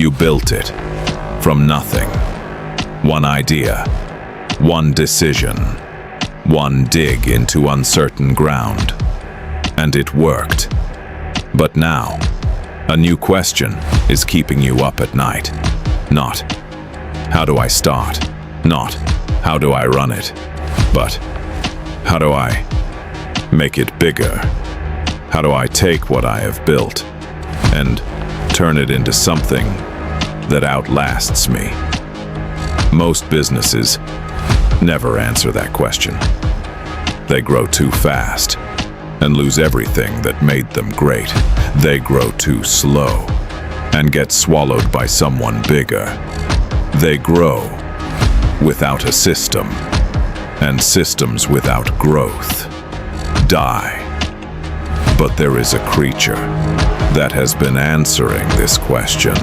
You built it from nothing. One idea, one decision, one dig into uncertain ground. And it worked. But now, a new question is keeping you up at night. Not, how do I start? Not, how do I run it? But, how do I make it bigger? How do I take what I have built and turn it into something that outlasts me? Most businesses never answer that question. They grow too fast and lose everything that made them great. They grow too slow and get swallowed by someone bigger. They grow without a system, and systems without growth die. But there is a creature that has been answering this question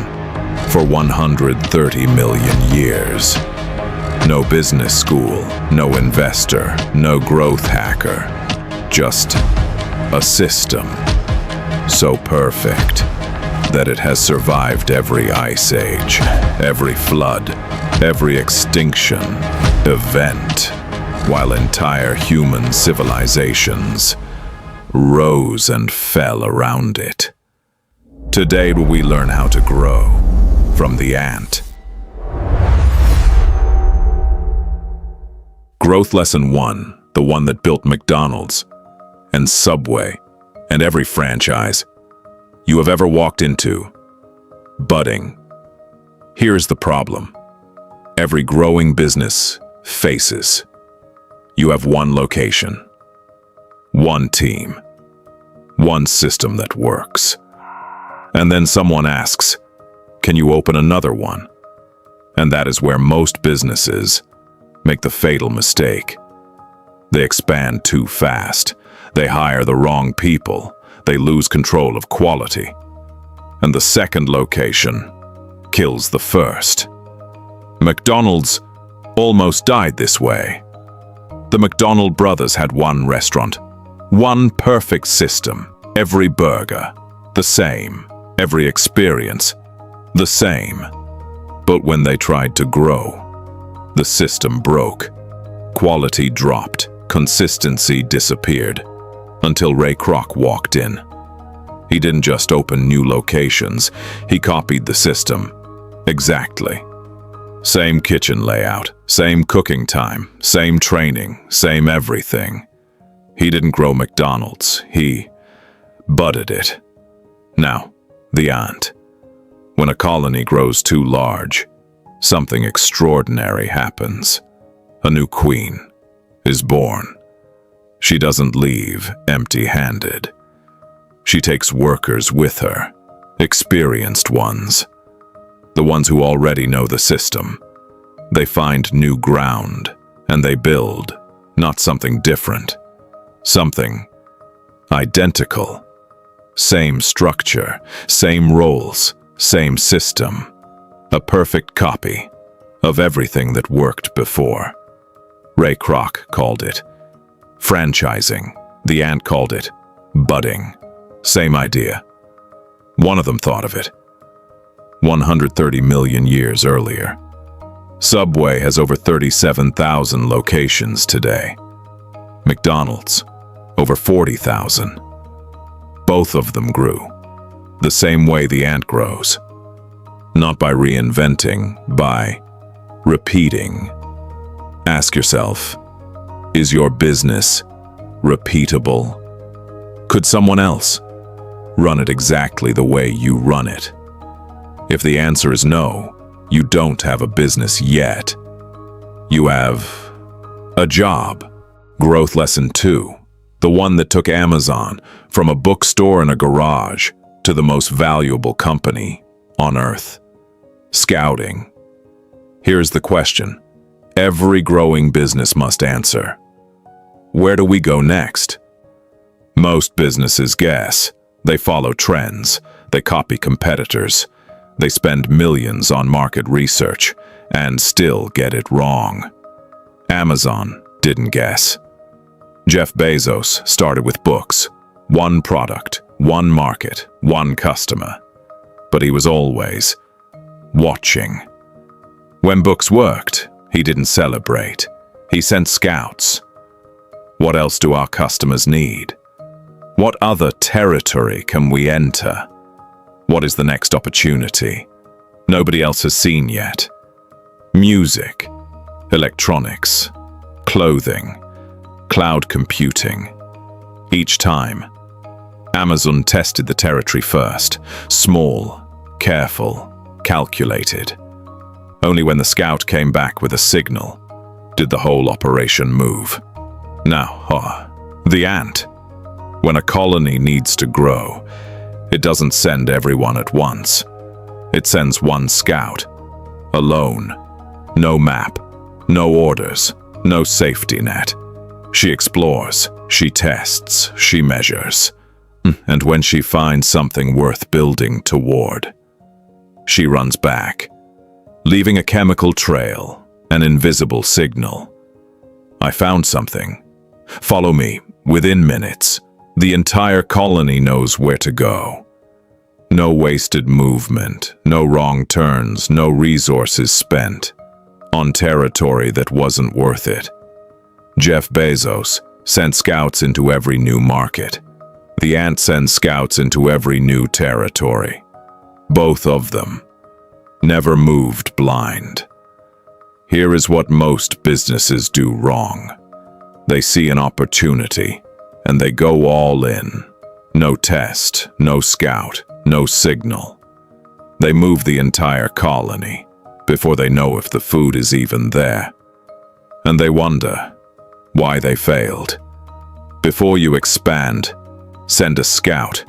for 130 million years. No business school, no investor, no growth hacker, just a system so perfect that it has survived every ice age, every flood, every extinction event, while entire human civilizations rose and fell around it. Today we learn how to grow from the ant. Growth Lesson 1, the one that built McDonald's and Subway and every franchise you have ever walked into. Budding. Here's the problem. Every growing business faces. You have one location, one team, one system that works. And then someone asks, can you open another one? And that is where most businesses make the fatal mistake. They expand too fast. They hire the wrong people. They lose control of quality. And the second location kills the first. McDonald's almost died this way. The McDonald brothers had one restaurant, one perfect system, every burger, the same, every experience, the same. But when they tried to grow, the system broke. Quality dropped, consistency disappeared, until Ray Kroc walked in. He didn't just open new locations, he copied the system. Exactly. Same kitchen layout, same cooking time, same training, same everything. He didn't grow McDonald's, he budded it. Now, the ant. When a colony grows too large, something extraordinary happens. A new queen is born. She doesn't leave empty-handed. She takes workers with her, experienced ones, the ones who already know the system. They find new ground, and they build, not something different, something identical. Same structure, same roles, same system. A perfect copy of everything that worked before. Ray Kroc called it franchising. The ant called it budding. Same idea. One of them thought of it 130 million years earlier. Subway has over 37,000 locations today. McDonald's, over 40,000. Both of them grew, the same way the ant grows. Not by reinventing, by repeating. Ask yourself, is your business repeatable? Could someone else run it exactly the way you run it? If the answer is no, you don't have a business yet. You have a job. Growth Lesson 2, the one that took Amazon from a bookstore in a garage to the most valuable company on earth. Scouting. Here's the question every growing business must answer. Where do we go next? Most businesses guess. They follow trends. They copy competitors. They spend millions on market research and still get it wrong. Amazon didn't guess. Jeff Bezos started with books. One product, one market, one customer. But he was always watching. When books worked, he didn't celebrate. He sent scouts. What else do our customers need? What other territory can we enter? What is the next opportunity nobody else has seen yet? Music, electronics, clothing, cloud computing. Each time, Amazon tested the territory first, small, careful, calculated. Only when the scout came back with a signal did the whole operation move. Now, the ant. When a colony needs to grow, it doesn't send everyone at once. It sends one scout, alone. No map, no orders, no safety net. She explores, she tests, she measures. And when she finds something worth building toward, she runs back, leaving a chemical trail, an invisible signal. I found something. Follow me. Within minutes, the entire colony knows where to go. No wasted movement, no wrong turns, no resources spent on territory that wasn't worth it. Jeff Bezos sent scouts into every new market. The ant sends scouts into every new territory. Both of them never moved blind. Here is what most businesses do wrong. They see an opportunity, and they go all in. No test, no scout, no signal. They move the entire colony before they know if the food is even there. And they wonder why they failed. Before you expand, send a scout.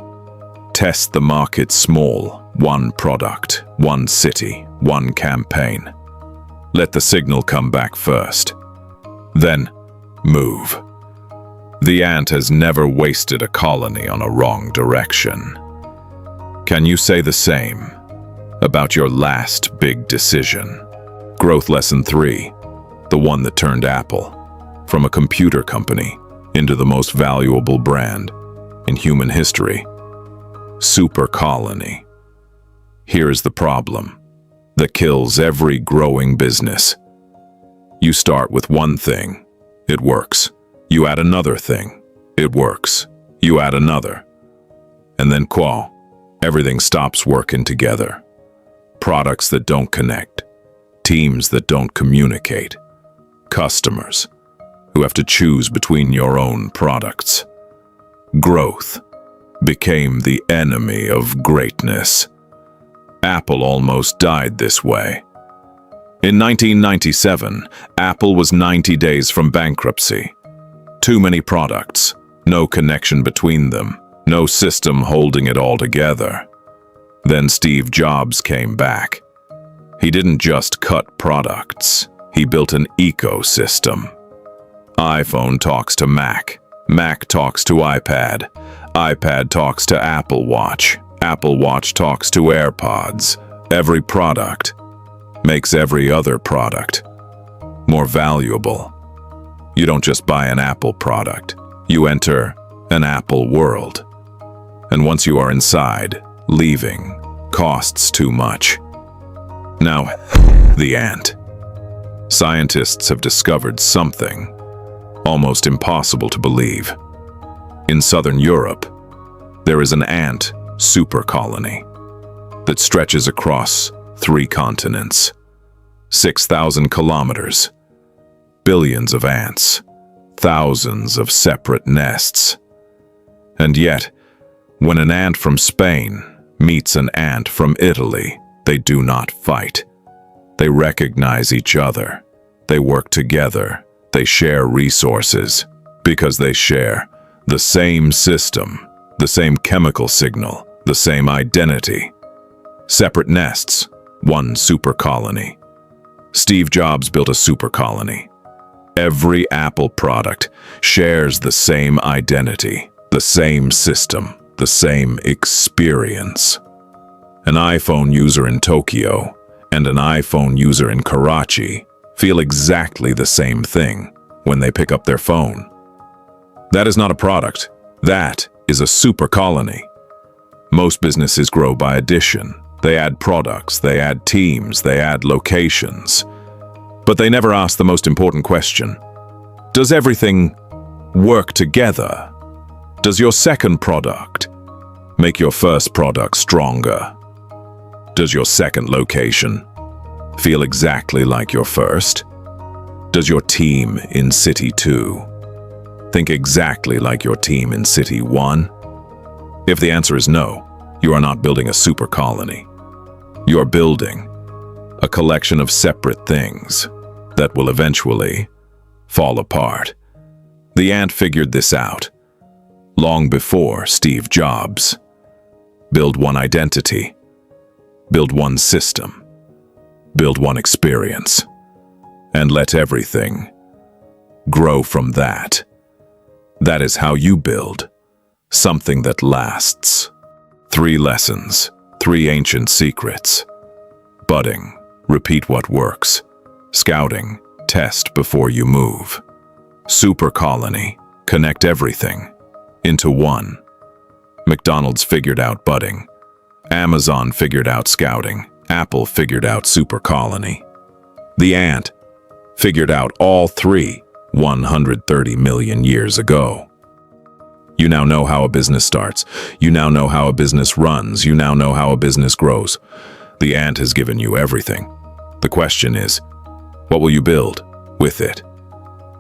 Test the market small, one product, one city, one campaign. Let the signal come back first. Then, move. The ant has never wasted a colony on a wrong direction. Can you say the same about your last big decision? Growth lesson 3, the one that turned Apple from a computer company into the most valuable brand in human history. Super colony. Here is the problem that kills every growing business. You start with one thing, it works. You add another thing, it works. You add another. And then everything stops working together. Products that don't connect, teams that don't communicate, customers who have to choose between your own products. Growth became the enemy of greatness. Apple almost died this way. In 1997, Apple was 90 days from bankruptcy. Too many products, no connection between them, no system holding it all together. Then Steve Jobs came back. He didn't just cut products, he built an ecosystem. iPhone talks to Mac, Mac talks to iPad, iPad talks to Apple Watch, Apple Watch talks to AirPods. Every product makes every other product more valuable. You don't just buy an Apple product, you enter an Apple world. And once you are inside, leaving costs too much. Now, the ant. Scientists have discovered something almost impossible to believe. In southern Europe, there is an ant super colony that stretches across 3 continents, 6,000 kilometers, billions of ants, thousands of separate nests. And yet, when an ant from Spain meets an ant from Italy, they do not fight. They recognize each other. They work together. They share resources because they share the same system, the same chemical signal, the same identity. Separate nests, one super colony. Steve Jobs built a super colony. Every Apple product shares the same identity, the same system, the same experience. An iPhone user in Tokyo and an iPhone user in Karachi feel exactly the same thing when they pick up their phone. That is not a product. That is a super colony. Most businesses grow by addition. They add products, they add teams, they add locations. But they never ask the most important question. Does everything work together? Does your second product make your first product stronger? Does your second location feel exactly like your first? Does your team in City 2 think exactly like your team in City 1? If the answer is no, you are not building a super colony. You are building a collection of separate things that will eventually fall apart. The ant figured this out long before Steve Jobs. Build one identity, build one system, build one experience, and let everything grow from that. That is how you build something that lasts. 3 lessons, 3 ancient secrets. Budding, repeat what works. Scouting, test before you move. Super colony, connect everything into one. McDonald's figured out budding. Amazon figured out scouting. Apple figured out super colony. The ant figured out all 3 130 million years ago. You now know how a business starts. You now know how a business runs. You now know how a business grows. The ant has given you everything. The question is, what will you build with it?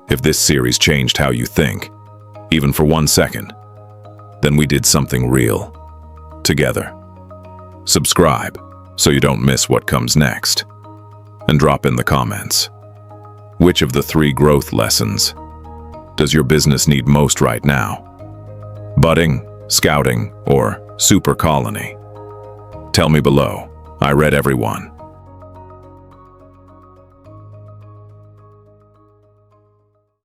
If this series changed how you think, even for 1 second, then we did something real together. Subscribe so you don't miss what comes next. And drop in the comments. Which of the 3 growth lessons does your business need most right now? Budding, scouting, or super colony? Tell me below. I read everyone.